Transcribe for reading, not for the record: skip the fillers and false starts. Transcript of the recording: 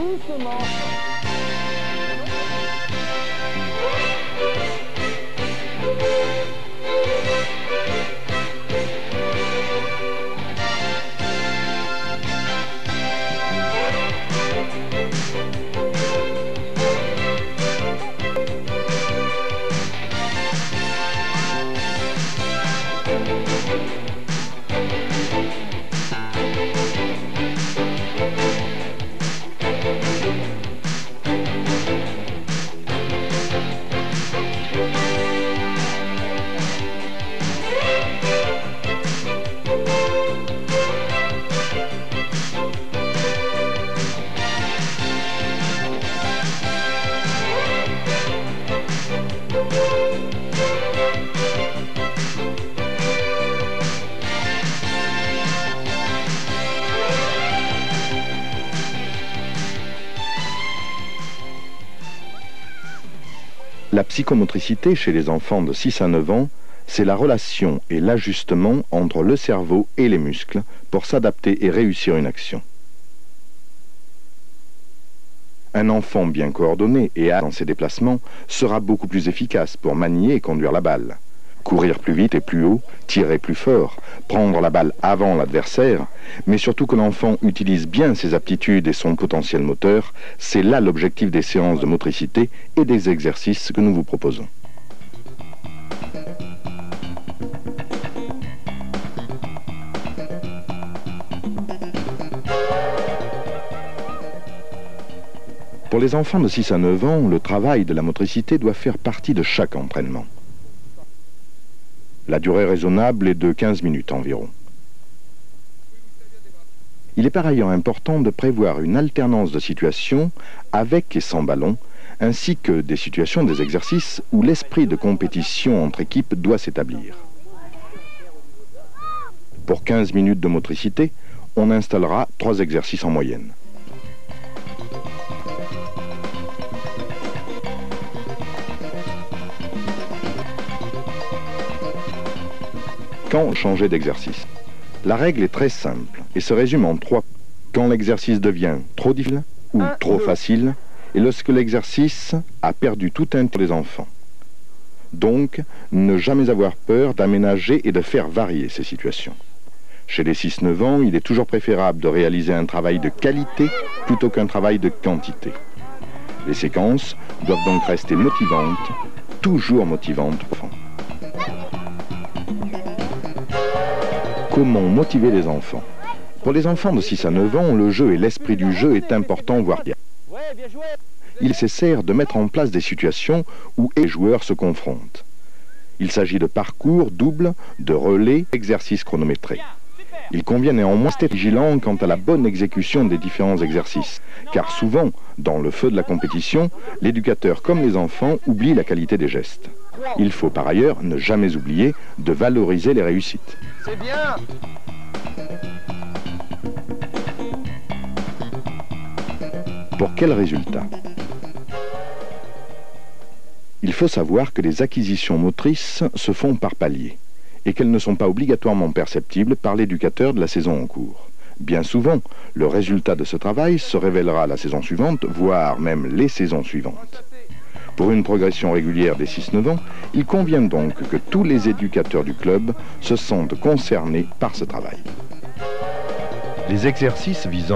doucement. La psychomotricité chez les enfants de 6 à 9 ans, c'est la relation et l'ajustement entre le cerveau et les muscles pour s'adapter et réussir une action. Un enfant bien coordonné et dans ses déplacements sera beaucoup plus efficace pour manier et conduire la balle. Courir plus vite et plus haut, tirer plus fort, prendre la balle avant l'adversaire, mais surtout que l'enfant utilise bien ses aptitudes et son potentiel moteur, c'est là l'objectif des séances de motricité et des exercices que nous vous proposons. Pour les enfants de 6 à 9 ans, le travail de la motricité doit faire partie de chaque entraînement. La durée raisonnable est de 15 minutes environ. Il est par ailleurs important de prévoir une alternance de situations avec et sans ballon, ainsi que des situations des exercices où l'esprit de compétition entre équipes doit s'établir. Pour 15 minutes de motricité, on installera 3 exercices en moyenne. Quand changer d'exercice? La règle est très simple et se résume en 3. Quand l'exercice devient trop difficile ou trop facile et lorsque l'exercice a perdu tout intérêt des enfants. Donc, ne jamais avoir peur d'aménager et de faire varier ces situations. Chez les 6-9 ans, il est toujours préférable de réaliser un travail de qualité plutôt qu'un travail de quantité. Les séquences doivent donc rester motivantes, toujours motivantes pour l'enfant. Comment motiver les enfants? Pour les enfants de 6 à 9 ans, le jeu et l'esprit du jeu est important, voire bien. Il est nécessaire de mettre en place des situations où les joueurs se confrontent. Il s'agit de parcours doubles, de relais, d'exercices chronométrés. Il convient néanmoins d'être vigilant quant à la bonne exécution des différents exercices, car souvent, dans le feu de la compétition, l'éducateur comme les enfants oublient la qualité des gestes. Il faut par ailleurs ne jamais oublier de valoriser les réussites. C'est bien. Pour quel résultat? Il faut savoir que les acquisitions motrices se font par paliers et qu'elles ne sont pas obligatoirement perceptibles par l'éducateur de la saison en cours. Bien souvent, le résultat de ce travail se révélera la saison suivante, voire même les saisons suivantes. Pour une progression régulière des 6-9 ans, il convient donc que tous les éducateurs du club se sentent concernés par ce travail. Les exercices visant